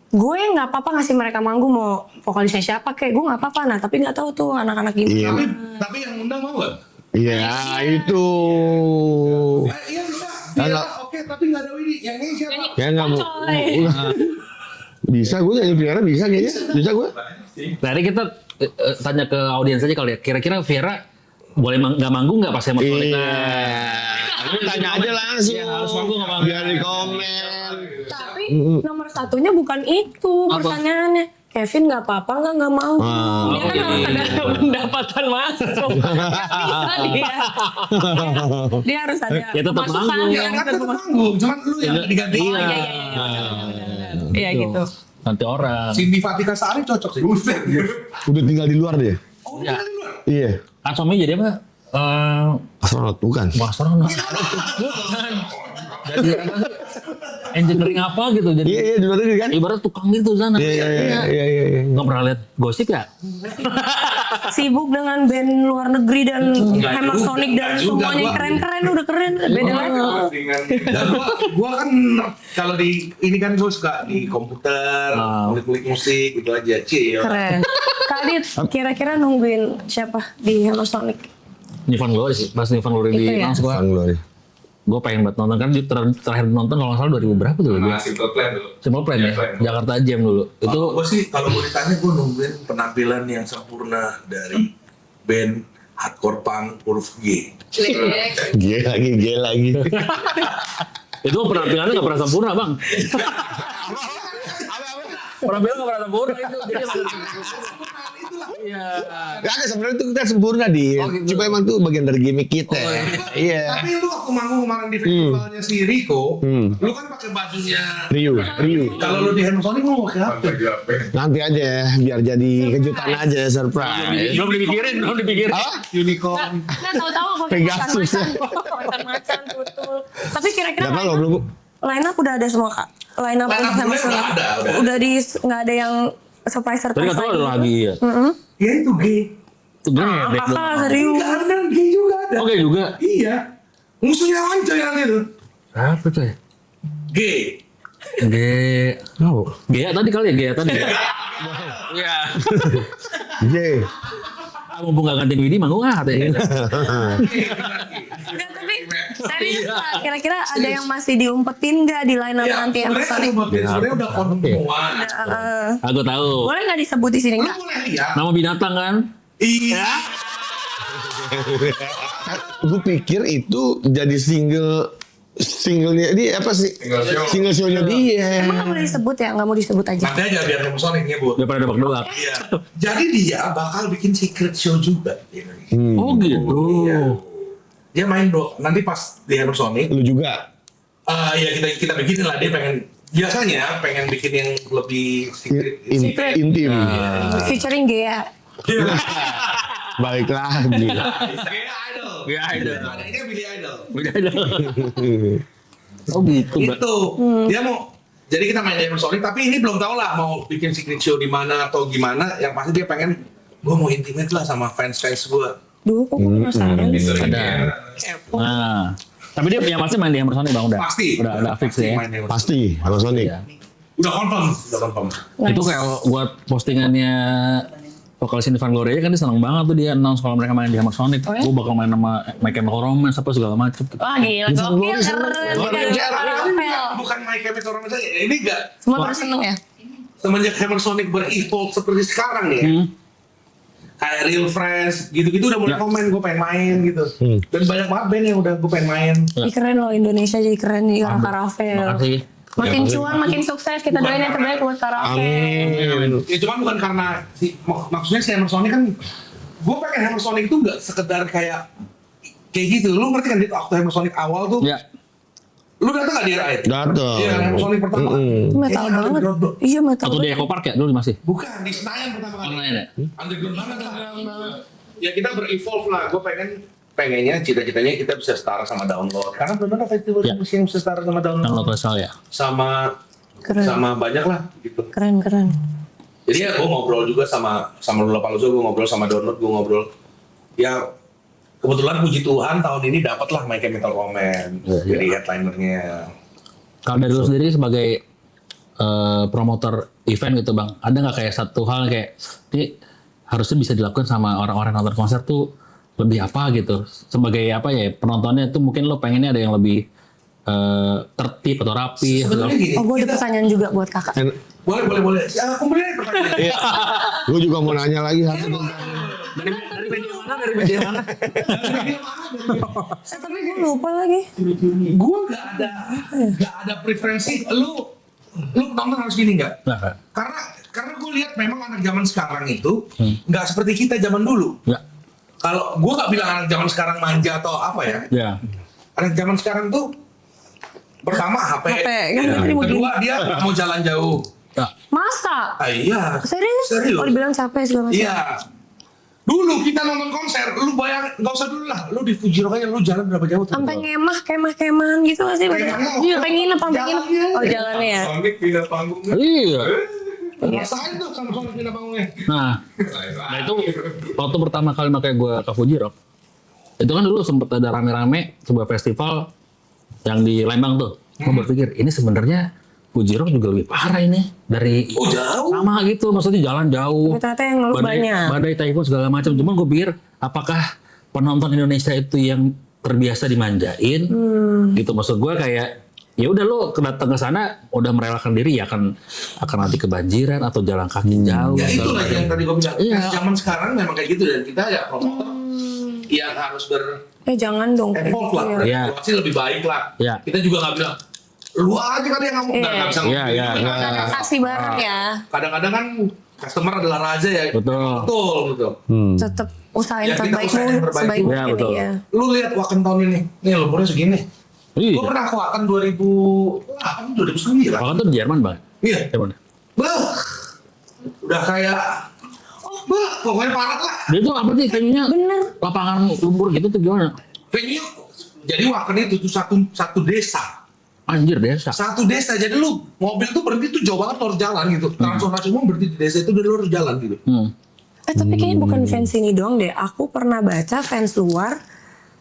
Gue nggak apa-apa ngasih mereka manggung mau vokalisnya siapa kayak gue nggak apa-apa. Nah tapi nggak tahu tuh anak-anak ini. Iya. Tapi yang undang mau nggak? Iya itu. Iya bisa. Iya, oke, tapi nggak ada Widi. Yang ini siapa? Ya nggak mau. Coy. Bisa gue nyanyi Viera bisa kayaknya. Bisa gue. Tadi kita tanya ke audiens aja kali ya. Kira-kira Viera boleh nggak manggung nggak pas sama Sonic? Iya. Lu tanya aja langsung. Iya, harus manggung nggak manggung? Biar di komen. Tapi nomor satunya bukan itu pertanyaannya. Kevin nggak apa-apa nggak mau. Dia kan harus ada pendapatan masuk. Bisa dia. Dia harus ada Ya, tetap pemasukan. manggung. Ya kan tetap manggung, cuman lu yang diganti. Oh iya. Iya gitu. Nanti orang. Cindy Fatika Sari cocok sih. Buset. Udah tinggal di luar dia. Oh, dia di luar. Iya. Kan suami jadi apa? Astronot bukan. Astronot. Bukan. Jadi apa? Engineering apa gitu jadi. Iya di luar ini kan. Ibarat tukang gitu sana. Iya. Nggak pernah lihat gosip ya? Sibuk dengan band luar negeri dan Hammer juga, Sonic dan enggak juga, semuanya gua. keren-keren udah keren beda level. Dan gua kan kalau di ini kan gua suka di komputer, ngulik-ngulik musik gitu aja, Cil. Keren. Kak Adit, kira-kira nungguin siapa di Hammer Sonic? Nivan Glory sih. Pas Nivan Glory Itu di ya? Langsung Bang Glory. gue pengen banget nonton kan terakhir nonton kalau nggak salah 2000 berapa tuh Nah, Simple Plan dulu. Simple Plan ya, Jakarta Jam dulu. Itu Gue sih kalau mau ditanya gue nungguin penampilan yang sempurna dari band hardcore punk huruf G. G lagi. itu penampilannya nggak pernah sempurna bang. Penampilan nggak pernah sempurna itu. Jadi iya. Ya sebenarnya itu kita sempurna di. Cuma emang tuh bagian dari gimmick kita. Iya. Tapi lu waktu manggung kemarin di festivalnya si Rico, lu kan pakai bajunya. Ryu. Kalau lu di Hammer Sonic lu mau pakai apa? Nanti aja biar jadi kejutan aja surprise. Belum dipikirin. Unicorn. Nah tahu-tahu gue Pegasus. macan betul. Tapi kira-kira Gak tau belum. line up udah ada semua kak. Line up Line up untuk Hammer udah Sonic. ada. Udah di nggak ada yang surprise Tadi nggak tahu ada lagi ya. Ya itu G. Itu gue ngedek dong. Kakak serius. Enggak ada G juga ada. Oke juga. Iya. Musuhnya Anca yang itu. Apa tuh ya? G. Gea tadi kali ya Gea tadi. Iya. J. Mumpung nggak gantiin Widi manggung katanya. Udah tapi serius lah. Kira-kira ada yang masih diumpetin nggak di line up nanti Hammer Sonic? Sebenarnya udah confirm semua. Aku tahu. Boleh nggak disebut di sini Lu nggak? boleh lihat. Nama binatang kan? Iya. Gue pikir itu jadi singlenya dia apa sih? Single show-nya dia. Emang nggak boleh disebut ya? Nggak mau disebut aja. Nanti aja biar Hammer Sonic nyebut. Daripada debak-debak. Iya. Jadi dia bakal bikin secret show juga di Indonesia. Oh gitu. Iya. Dia main nanti pas di Hammer Sonic. Lu juga. Ya kita bikinin lah, dia biasanya pengen bikin yang lebih secret. Secret. Intim. Featuring Gea. Balik lagi. Gaya Idol. Adanya Billy Idol. Oh gitu. Itu. Dia mau jadi kita main di Hammer Sonic tapi ini belum tahu lah mau bikin secret show di mana atau gimana. Yang pasti dia pengen gue mau intimate lah sama fans gue. Duh, kok gue penasaran. Ada. Nah, tapi dia punya pasti main di Hammersonic bang udah. Pasti. Udah fix ya. Mainnya udah. Pasti harus Sonic. Iya. Udah confirm. Itu kayak buat postingannya vokalis Van Gloria kan dia seneng banget tuh dia announce kalau mereka main di Hammersonic. Oh, ya? Gue bakal main sama My Chemical Romance apa segala macem. Wah gila, gokil, keren. Bukan My Chemical Romance aja. Ini enggak. Semua pada seneng ya? Semenjak Hammersonic berevolve seperti sekarang nih ya. Kayak Real Friends gitu-gitu udah mulai komen gue pengen main gitu. Dan banyak banget band yang udah gue pengen main. Ih, keren loh, Indonesia jadi keren nih, Karavel. Makasih. Makin cuan, makin sukses, kita doain yang terbaik buat Karavel. Amin. Ya cuman bukan karena maksudnya si Hammersonic kan gue pengen Hammersonic itu nggak sekedar kayak gitu. Lu ngerti kan di waktu Hammersonic awal tuh Ya. lu datang nggak di air? Datang. Iya kan Hammersonic pertama. Itu metal Iya, banget. underground. Iya metal Atau di banget. Eco Park ya dulu masih. Bukan di Senayan pertama kali. Senayan ya? Underground banget lah. Ya kita berevolve lah. Gue pengennya cita-citanya kita bisa setara sama Download. Karena belum ada festival Ya. musik yang bisa setara sama Kan lo Download. kesal ya. Keren. Sama banyak lah gitu. Keren. Jadi ya gue ngobrol juga sama Lollapalooza, gue ngobrol sama Download, gue ngobrol. Ya kebetulan puji Tuhan tahun ini dapat lah My Chemical Romance jadi headlinernya. Kalau dari lu sendiri sebagai promotor event gitu bang, ada nggak kayak satu hal kayak ini harusnya bisa dilakukan sama orang-orang nonton konser tuh lebih apa gitu? Sebagai apa ya penontonnya tuh mungkin lo pengennya ada yang lebih tertib atau rapi. Sebenarnya gini. Oh, gue ada pertanyaan juga buat kakak. Boleh. Ya, kumpulin pertanyaan. Gue juga mau nanya lagi satu. Dari media mana? Dari media mana? Tapi gue lupa lagi. Gue nggak ada preferensi. Lu nonton harus gini nggak? Nah, Karena gue lihat memang anak zaman sekarang itu nggak seperti kita zaman dulu. ya, Kalau gue nggak bilang anak zaman sekarang manja atau apa ya. ya. Anak zaman sekarang tuh pertama HP, HP, kan tadi mau kedua dia nggak mau jalan jauh. Ya. Masa? Iya. Serius? Serius. Oh, dibilang capek segala macam. Iya. Dulu kita nonton konser, lu bayang nggak usah dulu lah, lu di Fuji Rock aja lu jalan berapa jauh tuh? Sampai kemah-kemahan gitu gak sih? Kemah. Iya, kayak nginep, sampai nginep. Jalannya. Oh, jalannya ya. Sonic pindah panggungnya. Iya. Rasain tuh sama Sonic pindah panggungnya. Nah itu waktu pertama kali makanya gue ke Fuji Rock, itu kan dulu sempet ada rame-rame sebuah festival yang di Lembang tuh. Gue berpikir ini sebenarnya Fuji Rock juga lebih parah ini dari Oh, jauh. sama gitu, maksudnya jalan jauh. Tapi ternyata yang ngeluh banyak. Badai typhoon segala macam. Cuman gue pikir apakah penonton Indonesia itu yang terbiasa dimanjain? Gitu maksud gue kayak ya udah lo datang ke sana udah merelakan diri ya akan nanti kebanjiran atau jalan kaki jauh. Ya segala itulah macam. yang tadi gue bilang. Iya. Zaman sekarang memang kayak gitu dan kita ya promotor yang harus Jangan dong kayak evolve gitu lah, ya. Iya. berevolusi lebih baik lah. Iya. Kita juga nggak bilang lu aja kan yang ngomong nggak bisa ngomong. Iya. Kasih bareng ya. Kadang-kadang kan customer adalah raja ya. Betul. Tetap usahain Ya, kita terbaik usahain yang terbaik. sebaik Ya, mungkin betul. ya. Lu lihat Wacken tahun ini, nih umurnya segini. Iya. Gue pernah ke Wacken 2008, 2009. Bahkan tuh di Jerman bang. Iya. Jerman. Bah, udah kayak, pokoknya parah lah. Dia tuh apa sih kayaknya Bener. lapangan lumpur gitu tuh gimana? Venue, jadi Wacken itu tuh satu desa. Anjir desa. Satu desa, jadi lu mobil tuh berhenti tuh jauh banget luar jalan gitu. Transportasi umum berhenti di desa itu dari luar jalan gitu. Tapi kayaknya bukan fans ini doang deh. Aku pernah baca fans luar.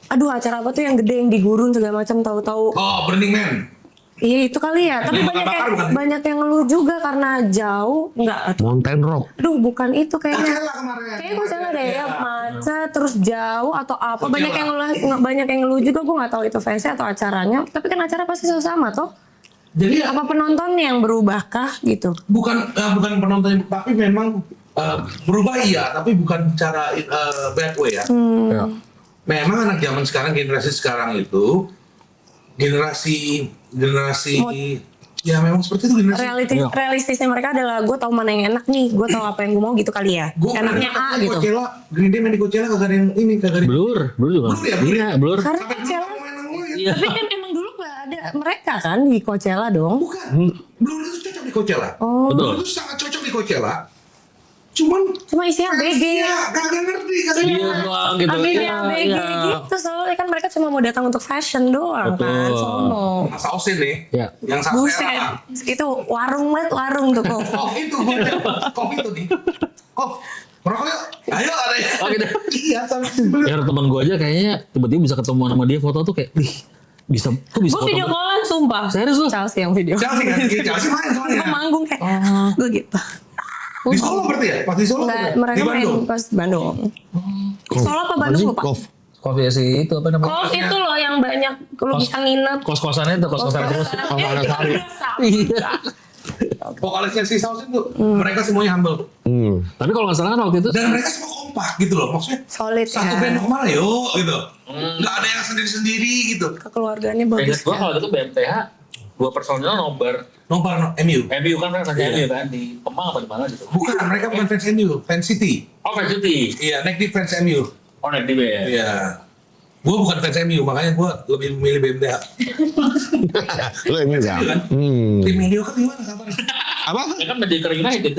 Aduh, acara apa tuh yang gede yang di gurun segala macam, tahu-tahu. Oh, Burning Man. Iya itu kali ya. Tapi Yang banyak bakar bukan? yang banyak yang ngeluh juga karena jauh. Enggak. Mountain Rock. Aduh, bukan itu kayaknya. Coachella kemarin. Kayaknya Coachella deh ya, Iya. macet terus jauh atau apa. Banyak Coachella. yang banyak yang ngeluh juga. Gue nggak tahu itu fansnya atau acaranya. Tapi kan acara pasti sama toh. Jadi Apa penontonnya yang berubahkah gitu? bukan penonton, tapi memang berubah iya, tapi bukan cara bad way ya. Ya. Memang anak zaman sekarang, generasi sekarang itu generasi ya memang seperti itu generasi. Realistisnya mereka adalah gue tahu mana yang enak nih, gue tahu apa yang gue mau gitu kali ya. Enaknya A gitu. Coachella, Green Day main di Coachella kagak ada yang ini, kagak ada. Blur juga. Blur ya, Blur. Iya, Blur. Karena Sampai Coachella. main sama gue ya. Iya. Tapi kan emang dulu gak ada mereka kan di Coachella dong. Bukan, Blur itu cocok di Coachella. Oh. Betul. Blur itu sangat cocok di Coachella. Cuman Cuma isinya BG. ya kagak ngerti kagak Iya ngerti. doang gitu. ABG Iya, ABG iya. gitu soalnya kan mereka cuma mau datang untuk fashion doang kan, Betul. sono. Masa Osin nih, Iya. yang sasera. Buset, itu warung banget warung tuh kok. Kof itu, gue kof itu nih. Kof, merokok yuk. Ayo ada ya. Oh gitu. Iya, Ya teman gue aja kayaknya tiba-tiba bisa ketemu sama dia foto tuh kayak, bisa Gue foto. video callan sumpah. Serius lu? Chelsea yang video. Chelsea kan? Chelsea main soalnya. Gue manggung kayak gue gitu. Di Solo berarti ya? Pas di Solo? Enggak, apa? mereka Di main Bandung? pas Bandung. Solo apa Bandung lupa? Kopi sih itu apa namanya? Kos itu loh yang banyak lu bisa nginep. Kos-kosannya tuh kos-kosan terus. Iya. Vokalis Chelsea South itu mereka semuanya humble. Tapi kalau nggak salah kan waktu itu Dan mereka semua kompak gitu loh. Maksudnya Solid satu ya. band mau kemana yuk gitu. Nggak ada yang sendiri-sendiri gitu. Kekeluargaannya ingat bagus. gua kalau itu BMTH dua personil nobar Nomor MU. MU kan mereka MU kan di Kemang apa di mana gitu. Bukan, mereka bukan fans MU, fans City. Oh Man City. Iya, naik di fans MU. Oh nanti ya. Iya. Gue bukan fans MU, makanya gue lebih memilih BMTH. Lo ini enggak? Iya kan? Tim MU kan gimana kabarnya? Apa? Ya kan Manchester United.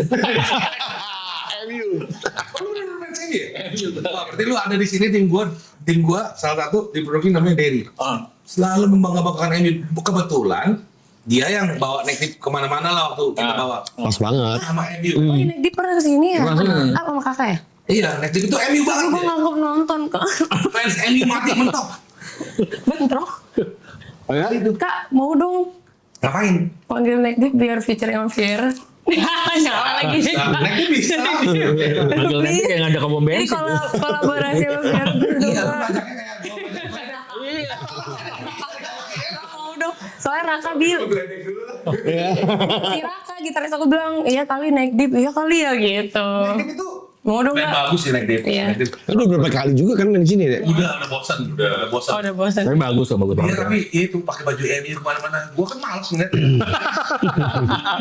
MU. Oh, lu bener fans MU ya? Wah, berarti lu ada di sini tim gue salah satu di Brooklyn namanya Derry. Selalu membangga-banggakan MU. Kebetulan dia yang bawa naik kemana-mana lah waktu kita bawa Pas banget. sama MU. Oh, ini di pernah kesini ya? Pernah kesini. Apa sama kakak ya? Iya, naik itu MU banget. Gue ya. nganggep nonton kok. Fans MU mati mentok. Bentrok. Oh ya? Kak, mau dong Ngapain? panggil Nick Deep biar featuring sama Fier. Nyala lagi. Naik itu bisa. Panggil nanti kayak ngajak ke bom Jadi bensin. kalau kolaborasi sama Fier berdua. Iya, lu bajaknya kayak gue. Mau dong. Soalnya Raka bilang, si Raka gitaris aku bilang, iya kali Nick Deep, iya kali ya gitu. Naik itu Mau dong band nggak? bagus sih naik Iya. Kan udah berapa kali juga kan main di sini deh. Udah bosan, udah bosan. Oh udah bosan. Tapi bagus loh bagus Iya banget. tapi ya itu pakai baju MU kemana-mana, gue kan males ngeliat.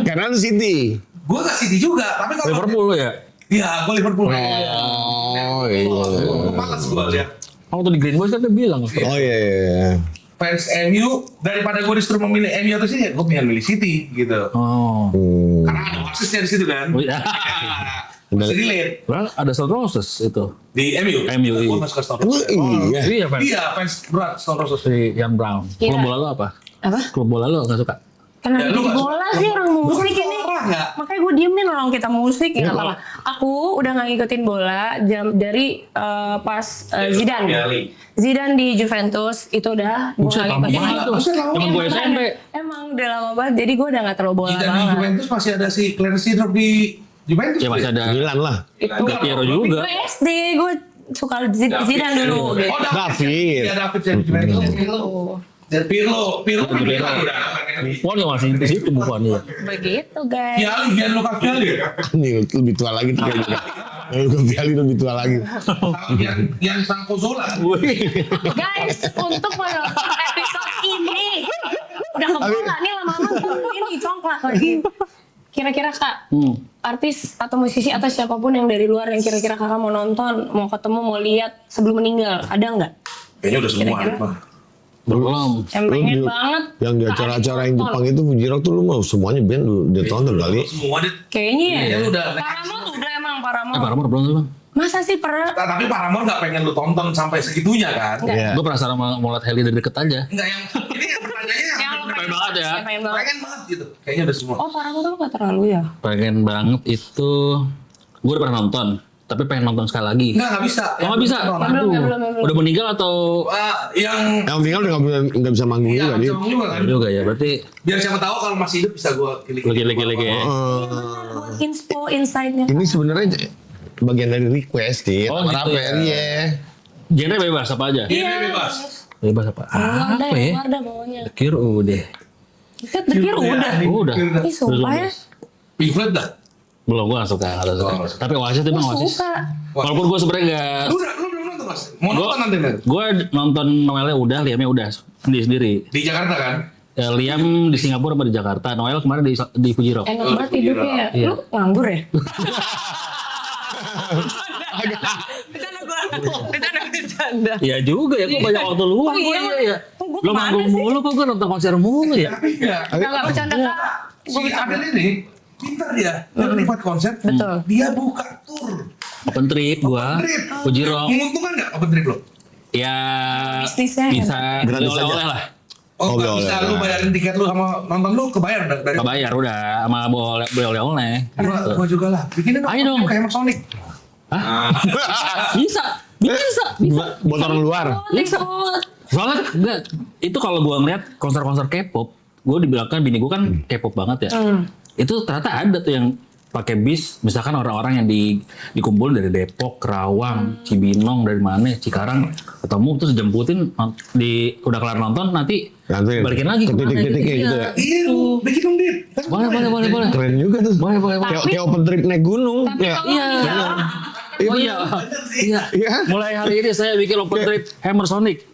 Karena lu City. Gue gak City juga, tapi kalau Liverpool lo ya? Iya, gue Liverpool. Oh iya. Males gue lihat Waktu di Green Boys kan dia bilang. Oh iya. fans MU daripada gue disuruh memilih MU atau City, gue pengen milih City gitu. Oh. Karena ada Oasisnya di situ kan. Oh iya. Masih relate Well, ada Stone Roses itu. di MU. MU, iya. Gue masuk ke Stone Emang Roses. iya. Iya fans. Iya, fans berat Stone Roses. Si Ian Brown. Iya. Klub bola lo apa? Apa? Klub bola lo nggak suka? Karena Ya, lu di nggak bola suka. sih orang Lu kan musik suka ini. olahraga. Makanya gue diemin orang kita musik Iya, ya apa. Aku udah nggak ngikutin bola dari pas Zidane. Piali. Zidane di Juventus itu udah gue Buset, nggak lama ngikutin. banget tuh. Temen gue SMP. Emang udah lama banget. Jadi gue udah nggak terlalu bola Zidane di banget. Juventus masih ada si Clarence Seedorf di Juventus. Ya masih ada Milan lah. Itu Del Piero juga. gue SD gue suka Zidane dulu. Oh, Gitu. David. Iya, David yang di Juventus. Tuh. Pirlo kan Pirlo. udah. Buffon ya masih di situ Buffon ya. Begitu guys. Piali, Gianluca Vialli. Nih lebih tua lagi tuh kayaknya. Lu Piali lebih tua lagi. Yang Franco Zola. Guys, untuk menonton episode ini udah kebola nih lama-lama ini congklak lagi. Kira-kira Kak, artis atau musisi atau siapapun yang dari luar yang kira-kira Kakak mau nonton, mau ketemu, mau lihat sebelum meninggal, ada nggak? Kayaknya udah semua. Kira-kira? Mah. Belum. Yang pengen banget. Yang di acara-acara yang Jepang itu Fuji Rock tuh lu mau semuanya band lu udah tonton kali. Semua deh. Kayaknya Iya, ya. lu udah. Paramore udah emang Paramore. Paramore belum tuh bang. Masa sih pernah? Tapi Paramore nggak pengen lu tonton sampai segitunya kan? Iya. Gue penasaran mau lihat Hailey dari deket aja. Enggak yang ini yang pertanyaannya Yang yang lo pengen banget ya. Pengen banget. pengen banget gitu. Kayaknya udah semua. Oh Paramore tuh nggak terlalu ya? Pengen banget itu. Gue udah pernah nonton. Tapi pengen nonton sekali lagi. Nggak bisa. Oh nggak bisa. Yang Belum, Aduh. belum. Udah meninggal atau? yang Yang tinggal udah nggak bisa manggung iya, juga dia. sama juga kan. Ya juga ya. Berarti Biar siapa tahu kalau masih hidup bisa gua pilih. lagi ya. Buat inspo insight-nya. Ini sebenarnya bagian dari request sih. Oh, gitu ya. Iya. Genre bebas apa aja? Iya, bebas. Bebas apa? Wardah Apa ya, ya? Wardah bawahnya. Kir udah. Kita dekir udah. Udah. Ih sumpah ya. Pink Floyd dah. Belum gue gak suka. Tapi Oasis tuh bang Gue Oasis. suka. Walaupun gue sebenarnya gak. Lu belum nonton Mas? Mau nonton nanti nih? Gue nonton Noelnya udah, Liamnya udah sendiri. Di Jakarta kan? Liam di Singapura sama di Jakarta. Noel kemarin di Fuji Rock. Enak banget hidupnya ya. Iya. Lu nganggur ya? Bercanda. Iya juga ya, kok banyak waktu luang Oh, iya. gue ya. Oh, gua Lo kemana manggung sih? mulu kok gue nonton konser mulu ya. Tapi enggak. Enggak bercanda Kak. Si Adel ini pintar dia. Dia nikmat konsep. Betul. Dia buka tour. Open trip gue. Trip. Fuji Rock. Menguntungkan nggak open trip lo? Ya Bisnisnya bisa Gratis aja. oleh-oleh lah. Oh, nggak boleh. bisa lu bayarin tiket lu sama nonton lu kebayar dari. Kebayar udah sama boleh oleh-oleh. Gua juga lah. Bikinin Ayo dong. kayak Sonic. Hah? Bisa. Bisa. Buat orang luar. Bisa. Soalnya enggak, itu kalau gua ngeliat konser-konser K-pop, gua dibilangkan bini gua kan K-pop banget ya. Itu ternyata ada tuh yang pakai bis, misalkan orang-orang yang dikumpul dari Depok, Kerawang, Cibinong, dari mana, Cikarang, ketemu terus jemputin udah kelar nonton nanti balikin lagi ke titik-titiknya gitu ya. Iya lu, bikin dong Dit. Boleh. Keren juga tuh. Boleh. Kayak open trip naik gunung. Ya. Iya. Oh iya. Iya. Iya. Mulai hari ini saya bikin open trip Hammer Sonic.